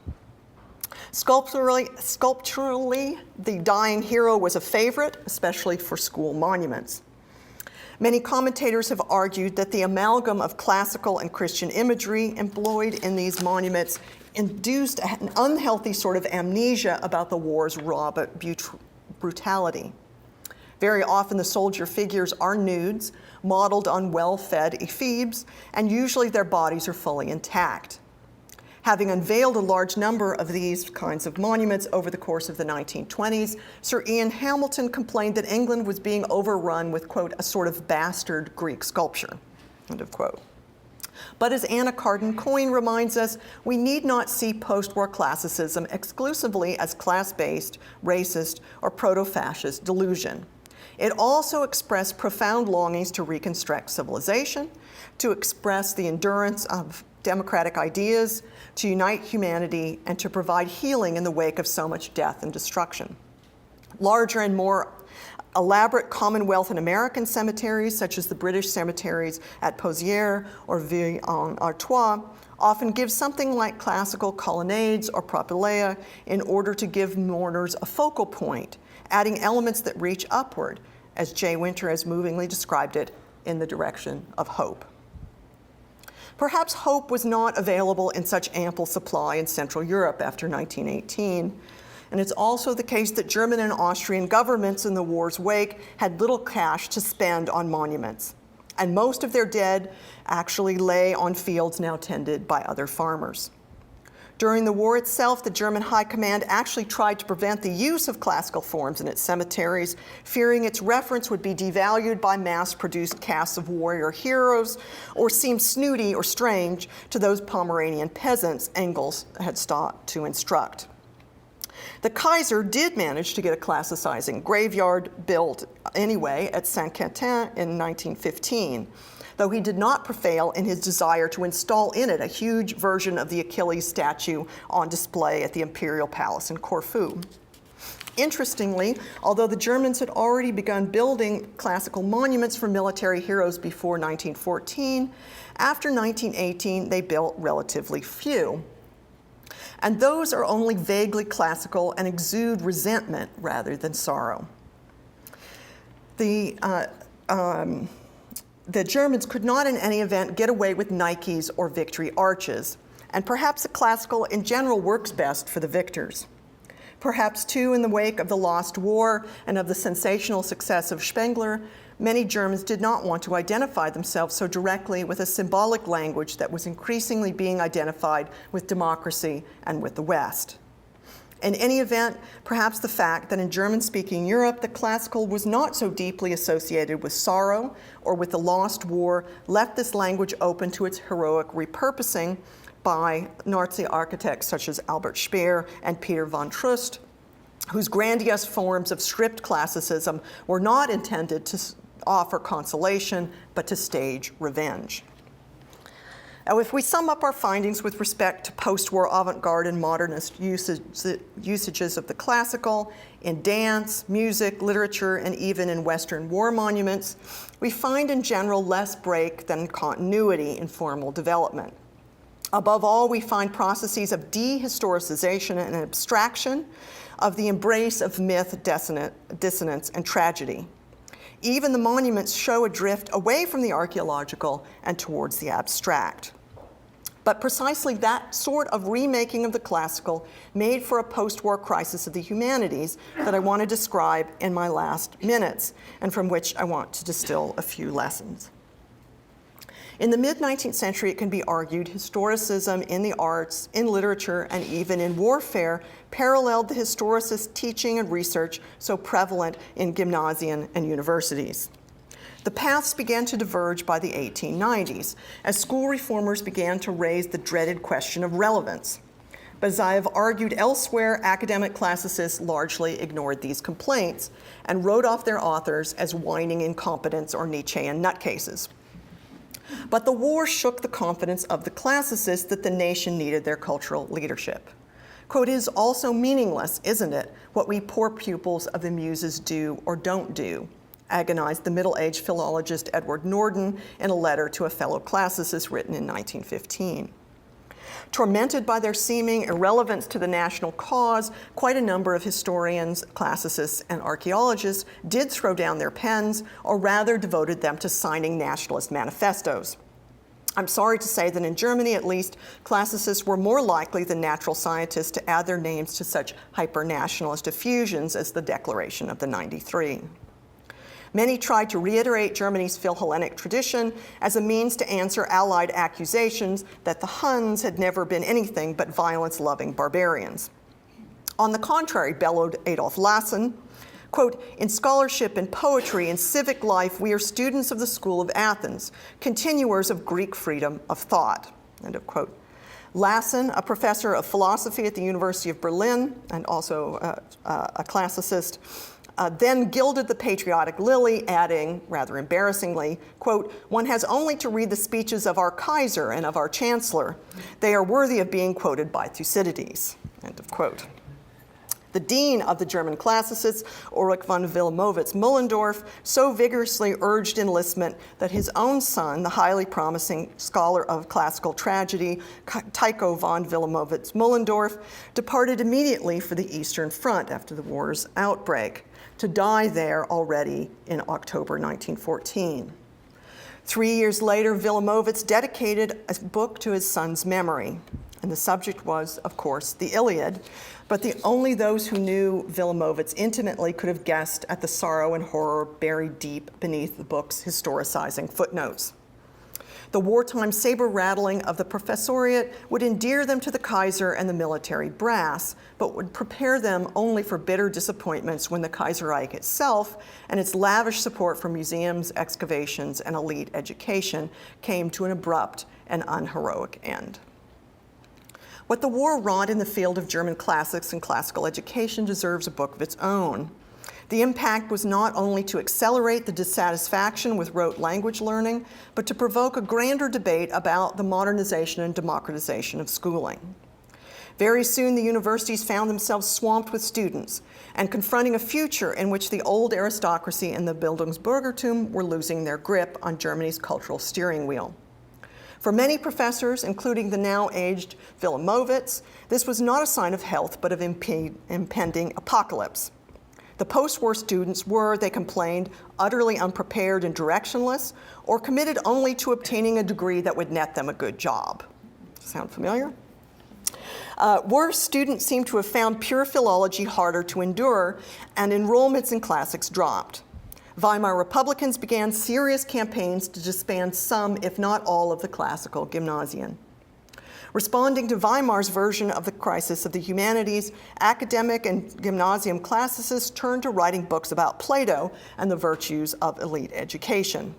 Sculpturally, the dying hero was a favorite, especially for school monuments. Many commentators have argued that the amalgam of classical and Christian imagery employed in these monuments induced an unhealthy sort of amnesia about the war's raw brutality. Very often the soldier figures are nudes, modeled on well-fed ephebes, and usually their bodies are fully intact. Having unveiled a large number of these kinds of monuments over the course of the 1920s, Sir Ian Hamilton complained that England was being overrun with, quote, a sort of bastard Greek sculpture, end of quote. But as Anna Carden Coyne reminds us, we need not see post-war classicism exclusively as class-based, racist, or proto-fascist delusion. It also expressed profound longings to reconstruct civilization, to express the endurance of democratic ideas, to unite humanity, and to provide healing in the wake of so much death and destruction. Larger and more elaborate Commonwealth and American cemeteries, such as the British cemeteries at Pozières or Ville-en-Artois, often give something like classical colonnades or propylaea in order to give mourners a focal point, adding elements that reach upward, as Jay Winter has movingly described it, in the direction of hope. Perhaps hope was not available in such ample supply in Central Europe after 1918, and it's also the case that German and Austrian governments in the war's wake had little cash to spend on monuments, and most of their dead actually lay on fields now tended by other farmers. During the war itself, the German High Command actually tried to prevent the use of classical forms in its cemeteries, fearing its reference would be devalued by mass-produced casts of warrior heroes or seem snooty or strange to those Pomeranian peasants Engels had sought to instruct. The Kaiser did manage to get a classicizing graveyard built anyway at Saint-Quentin in 1915, though he did not prevail in his desire to install in it a huge version of the Achilles statue on display at the Imperial Palace in Corfu. Interestingly, although the Germans had already begun building classical monuments for military heroes before 1914, after 1918 they built relatively few. And those are only vaguely classical and exude resentment rather than sorrow. The Germans could not in any event get away with Nikes or victory arches, and perhaps the classical in general works best for the victors. Perhaps too, in the wake of the lost war and of the sensational success of Spengler, many Germans did not want to identify themselves so directly with a symbolic language that was increasingly being identified with democracy and with the West. In any event, perhaps the fact that in German-speaking Europe, the classical was not so deeply associated with sorrow or with the lost war left this language open to its heroic repurposing by Nazi architects such as Albert Speer and Peter von Troost, whose grandiose forms of stripped classicism were not intended to offer consolation, but to stage revenge. Now, if we sum up our findings with respect to post-war avant-garde and modernist usages of the classical in dance, music, literature, and even in Western war monuments, we find in general less break than continuity in formal development. Above all, we find processes of dehistoricization and abstraction, of the embrace of myth, dissonance, and tragedy. Even the monuments show a drift away from the archaeological and towards the abstract. But precisely that sort of remaking of the classical made for a post-war crisis of the humanities that I want to describe in my last minutes, and from which I want to distill a few lessons. In the mid-19th century, it can be argued historicism in the arts, in literature, and even in warfare paralleled the historicist teaching and research so prevalent in gymnasium and universities. The paths began to diverge by the 1890s as school reformers began to raise the dreaded question of relevance. But as I have argued elsewhere, academic classicists largely ignored these complaints and wrote off their authors as whining incompetents or Nietzschean nutcases. But the war shook the confidence of the classicists that the nation needed their cultural leadership. Quote, "It is also meaningless, isn't it, what we poor pupils of the muses do or don't do," agonized the middle-aged philologist Edward Norden in a letter to a fellow classicist written in 1915. Tormented by their seeming irrelevance to the national cause, quite a number of historians, classicists, and archaeologists did throw down their pens, or rather devoted them to signing nationalist manifestos. I'm sorry to say that in Germany, at least, classicists were more likely than natural scientists to add their names to such hyper-nationalist effusions as the Declaration of the 93. Many tried to reiterate Germany's Philhellenic tradition as a means to answer Allied accusations that the Huns had never been anything but violence-loving barbarians. On the contrary, bellowed Adolf Lassen, quote, "In scholarship and poetry and civic life, we are students of the school of Athens, continuers of Greek freedom of thought," end of quote. Lassen, a professor of philosophy at the University of Berlin and also a classicist, then gilded the patriotic lily, adding, rather embarrassingly, quote, "One has only to read the speeches of our Kaiser and of our Chancellor. They are worthy of being quoted by Thucydides," end of quote. The dean of the German classicists, Ulrich von Wilamowitz-Mullendorf, so vigorously urged enlistment that his own son, the highly promising scholar of classical tragedy, Tycho von Wilamowitz-Mullendorf, departed immediately for the Eastern Front after the war's outbreak, to die there already in October 1914. 3 years later, Wilamowitz dedicated a book to his son's memory, and the subject was, of course, the Iliad, but only those who knew Wilamowitz intimately could have guessed at the sorrow and horror buried deep beneath the book's historicizing footnotes. The wartime saber-rattling of the professoriate would endear them to the Kaiser and the military brass, but would prepare them only for bitter disappointments when the Kaiserreich itself and its lavish support for museums, excavations, and elite education came to an abrupt and unheroic end. What the war wrought in the field of German classics and classical education deserves a book of its own. The impact was not only to accelerate the dissatisfaction with rote language learning, but to provoke a grander debate about the modernization and democratization of schooling. Very soon, the universities found themselves swamped with students and confronting a future in which the old aristocracy and the Bildungsbürgertum were losing their grip on Germany's cultural steering wheel. For many professors, including the now aged Wilamowitz, this was not a sign of health, but of impending apocalypse. The post-war students were, they complained, utterly unprepared and directionless, or committed only to obtaining a degree that would net them a good job. Sound familiar? Worse, students seem to have found pure philology harder to endure, and enrollments in classics dropped. Weimar Republicans began serious campaigns to disband some, if not all, of the classical gymnasien. Responding to Weimar's version of the crisis of the humanities, academic and gymnasium classicists turned to writing books about Plato and the virtues of elite education.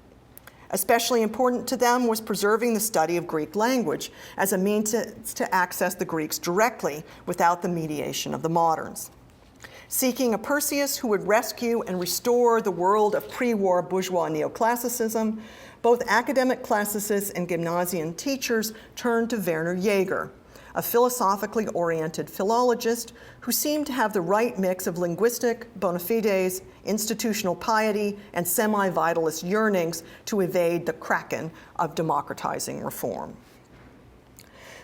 Especially important to them was preserving the study of Greek language as a means to access the Greeks directly without the mediation of the moderns. Seeking a Perseus who would rescue and restore the world of pre-war bourgeois neoclassicism, both academic classicists and gymnasian teachers turned to Werner Jaeger, a philosophically oriented philologist who seemed to have the right mix of linguistic bona fides, institutional piety, and semi-vitalist yearnings to evade the kraken of democratizing reform.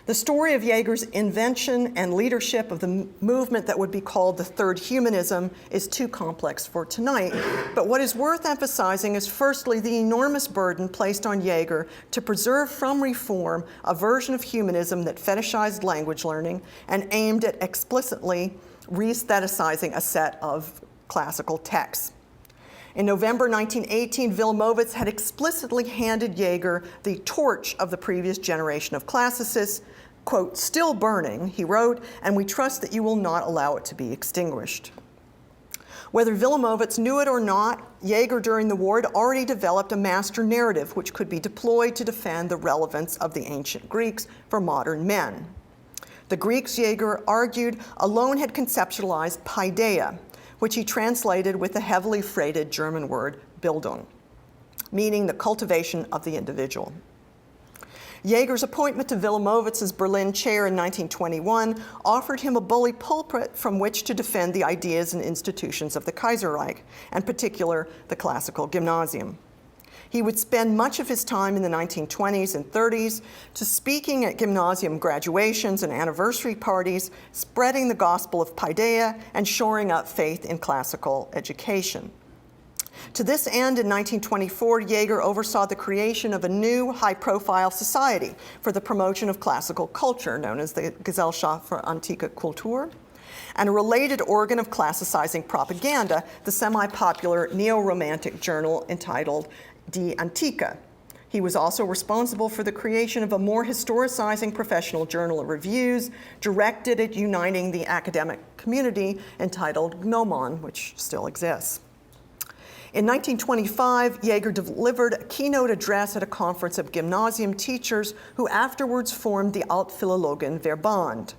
The story of Jaeger's invention and leadership of the movement that would be called the Third Humanism is too complex for tonight, but what is worth emphasizing is firstly the enormous burden placed on Jaeger to preserve from reform a version of humanism that fetishized language learning and aimed at explicitly re-aestheticizing a set of classical texts. In November 1918, Wilamowitz had explicitly handed Jaeger the torch of the previous generation of classicists, quote, "still burning," he wrote, "and we trust that you will not allow it to be extinguished." Whether Wilamowitz knew it or not, Jaeger during the war had already developed a master narrative which could be deployed to defend the relevance of the ancient Greeks for modern men. The Greeks, Jaeger argued, alone had conceptualized paideia, which he translated with the heavily freighted German word Bildung, meaning the cultivation of the individual. Jaeger's appointment to Wilamowitz's Berlin chair in 1921 offered him a bully pulpit from which to defend the ideas and institutions of the Kaiserreich, and in particular the classical gymnasium. He would spend much of his time in the 1920s and 30s to speaking at gymnasium graduations and anniversary parties, spreading the gospel of paideia and shoring up faith in classical education. To this end, in 1924, Jaeger oversaw the creation of a new high-profile society for the promotion of classical culture, known as the Gesellschaft für Antike Kultur, and a related organ of classicizing propaganda, the semi-popular neo-romantic journal entitled Die Antike. He was also responsible for the creation of a more historicizing professional journal of reviews directed at uniting the academic community entitled Gnomon, which still exists. In 1925, Jaeger delivered a keynote address at a conference of gymnasium teachers who afterwards formed the Altphilologen Verband.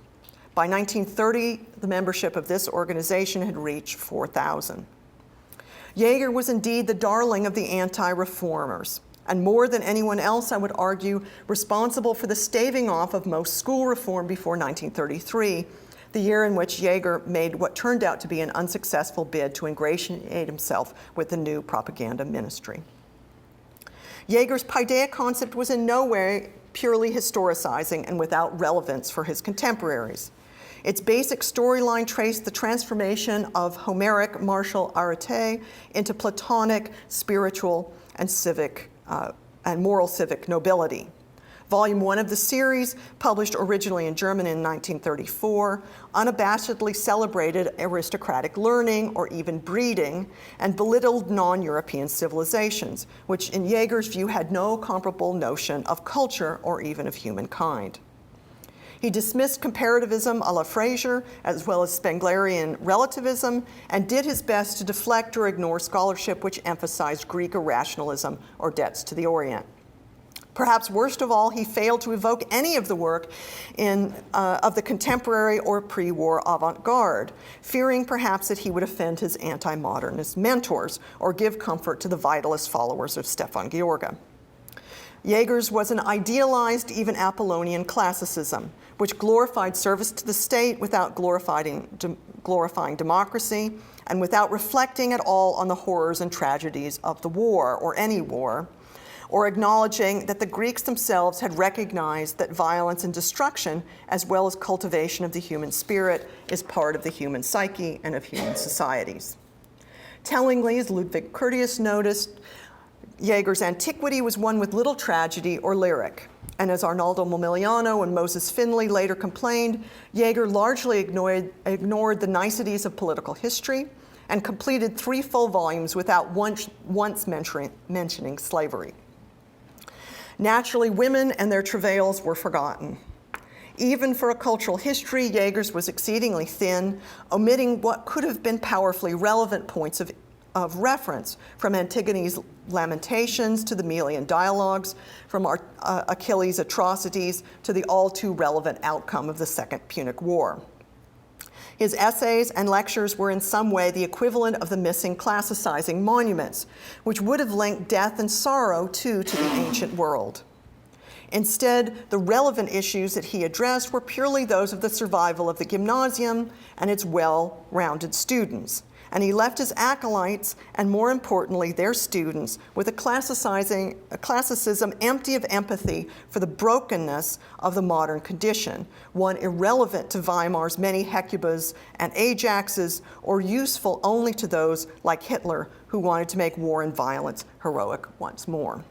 By 1930, the membership of this organization had reached 4,000. Jaeger was indeed the darling of the anti-reformers, and more than anyone else, I would argue, responsible for the staving off of most school reform before 1933, the year in which Jaeger made what turned out to be an unsuccessful bid to ingratiate himself with the new propaganda ministry. Jaeger's paideia concept was in no way purely historicizing and without relevance for his contemporaries. Its basic storyline traced the transformation of Homeric martial arete into Platonic, spiritual, and civic and moral civic nobility. Volume 1 of the series, published originally in German in 1934, unabashedly celebrated aristocratic learning or even breeding and belittled non-European civilizations, which in Jaeger's view had no comparable notion of culture or even of humankind. He dismissed comparativism a la Fraser, as well as Spenglerian relativism, and did his best to deflect or ignore scholarship which emphasized Greek irrationalism or debts to the Orient. Perhaps worst of all, he failed to evoke any of the work of the contemporary or pre-war avant-garde, fearing perhaps that he would offend his anti-modernist mentors or give comfort to the vitalist followers of Stefan George. Jaeger's was an idealized, even Apollonian classicism, which glorified service to the state without glorifying democracy and without reflecting at all on the horrors and tragedies of the war, or any war, or acknowledging that the Greeks themselves had recognized that violence and destruction, as well as cultivation of the human spirit, is part of the human psyche and of human societies. Tellingly, as Ludwig Curtius noticed, Jaeger's antiquity was one with little tragedy or lyric. And as Arnaldo Momigliano and Moses Finley later complained, Jaeger largely ignored the niceties of political history and completed 3 full volumes without once mentioning slavery. Naturally, women and their travails were forgotten. Even for a cultural history, Jaeger's was exceedingly thin, omitting what could have been powerfully relevant points of reference, from Antigone's Lamentations to the Melian dialogues, from Achilles' atrocities to the all too relevant outcome of the Second Punic War. His essays and lectures were in some way the equivalent of the missing classicizing monuments, which would have linked death and sorrow to the ancient world. Instead, the relevant issues that he addressed were purely those of the survival of the gymnasium and its well-rounded students. And he left his acolytes, and more importantly, their students, with a classicism empty of empathy for the brokenness of the modern condition, one irrelevant to Weimar's many Hecubas and Ajaxes, or useful only to those like Hitler who wanted to make war and violence heroic once more.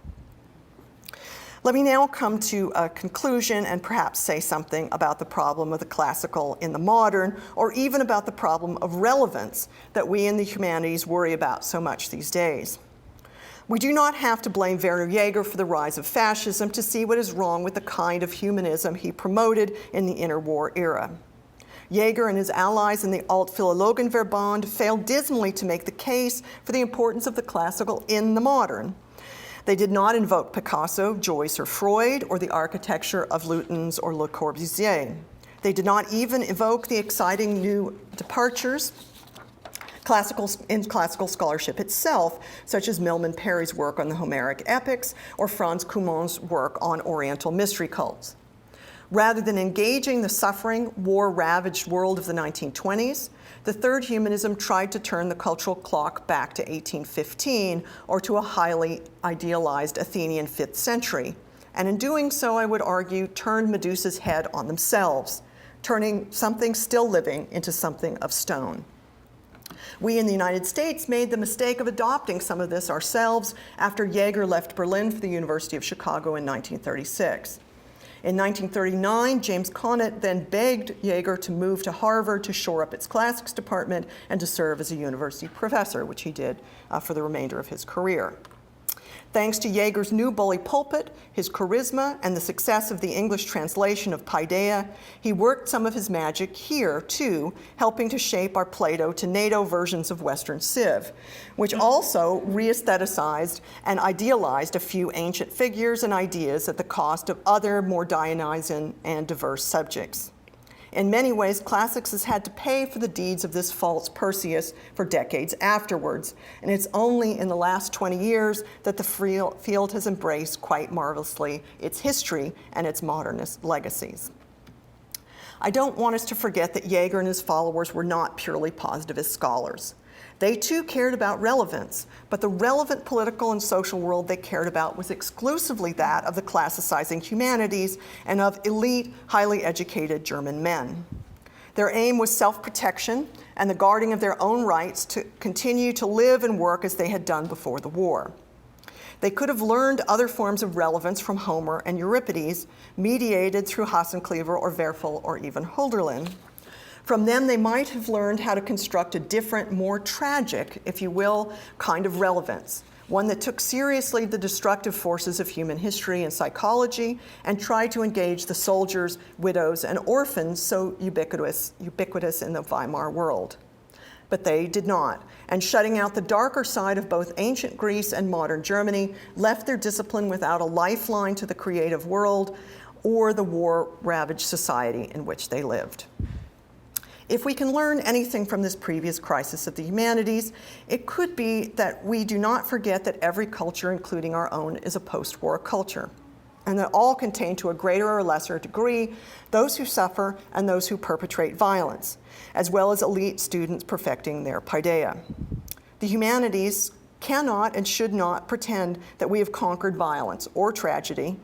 Let me now come to a conclusion and perhaps say something about the problem of the classical in the modern, or even about the problem of relevance that we in the humanities worry about so much these days. We do not have to blame Werner Jaeger for the rise of fascism to see what is wrong with the kind of humanism he promoted in the interwar era. Jaeger and his allies in the Altphilologen Verband failed dismally to make the case for the importance of the classical in the modern. They did not invoke Picasso, Joyce, or Freud, or the architecture of Lutyens or Le Corbusier. They did not even evoke the exciting new departures in classical scholarship itself, such as Milman Parry's work on the Homeric epics or Franz Kumon's work on Oriental mystery cults. Rather than engaging the suffering, war-ravaged world of the 1920s, the third humanism tried to turn the cultural clock back to 1815 or to a highly idealized Athenian 5th century. And in doing so, I would argue, turned Medusa's head on themselves, turning something still living into something of stone. We in the United States made the mistake of adopting some of this ourselves after Jaeger left Berlin for the University of Chicago in 1936. In 1939, James Conant then begged Jaeger to move to Harvard to shore up its classics department and to serve as a university professor, which he did for the remainder of his career. Thanks to Jaeger's new bully pulpit, his charisma, and the success of the English translation of Paideia, he worked some of his magic here, too, helping to shape our Plato-to-NATO versions of Western Civ, which also re-aestheticized and idealized a few ancient figures and ideas at the cost of other more Dionysian and diverse subjects. In many ways, classics has had to pay for the deeds of this false Perseus for decades afterwards, and it's only in the last 20 years that the field has embraced quite marvelously its history and its modernist legacies. I don't want us to forget that Jaeger and his followers were not purely positivist scholars. They too cared about relevance, but the relevant political and social world they cared about was exclusively that of the classicizing humanities and of elite, highly educated German men. Their aim was self-protection and the guarding of their own rights to continue to live and work as they had done before the war. They could have learned other forms of relevance from Homer and Euripides, mediated through Hassenclever or Werfel or even Hölderlin. From them, they might have learned how to construct a different, more tragic, if you will, kind of relevance, one that took seriously the destructive forces of human history and psychology and tried to engage the soldiers, widows, and orphans so ubiquitous in the Weimar world. But they did not, and shutting out the darker side of both ancient Greece and modern Germany left their discipline without a lifeline to the creative world or the war-ravaged society in which they lived. If we can learn anything from this previous crisis of the humanities, it could be that we do not forget that every culture, including our own, is a post-war culture, and that all contain to a greater or lesser degree those who suffer and those who perpetrate violence, as well as elite students perfecting their paideia. The humanities cannot and should not pretend that we have conquered violence or tragedy.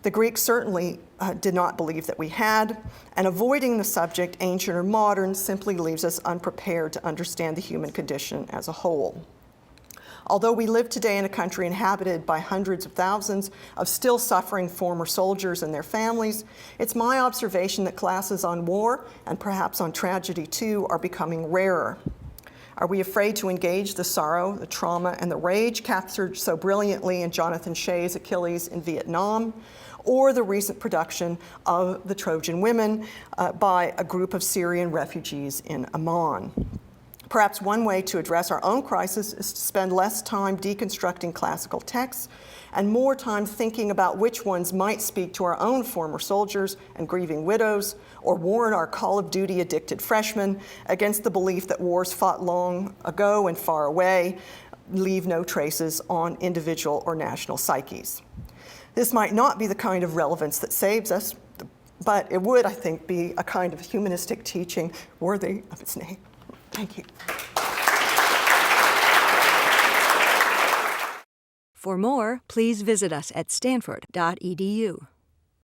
The Greeks certainly did not believe that we had, and avoiding the subject, ancient or modern, simply leaves us unprepared to understand the human condition as a whole. Although we live today in a country inhabited by hundreds of thousands of still suffering former soldiers and their families, it's my observation that classes on war, and perhaps on tragedy too, are becoming rarer. Are we afraid to engage the sorrow, the trauma, and the rage captured so brilliantly in Jonathan Shea's Achilles in Vietnam, or the recent production of The Trojan Women by a group of Syrian refugees in Amman? Perhaps one way to address our own crisis is to spend less time deconstructing classical texts and more time thinking about which ones might speak to our own former soldiers and grieving widows, or warn our Call of Duty addicted freshmen against the belief that wars fought long ago and far away leave no traces on individual or national psyches. This might not be the kind of relevance that saves us, but it would, I think, be a kind of humanistic teaching worthy of its name. Thank you. For more, please visit us at stanford.edu.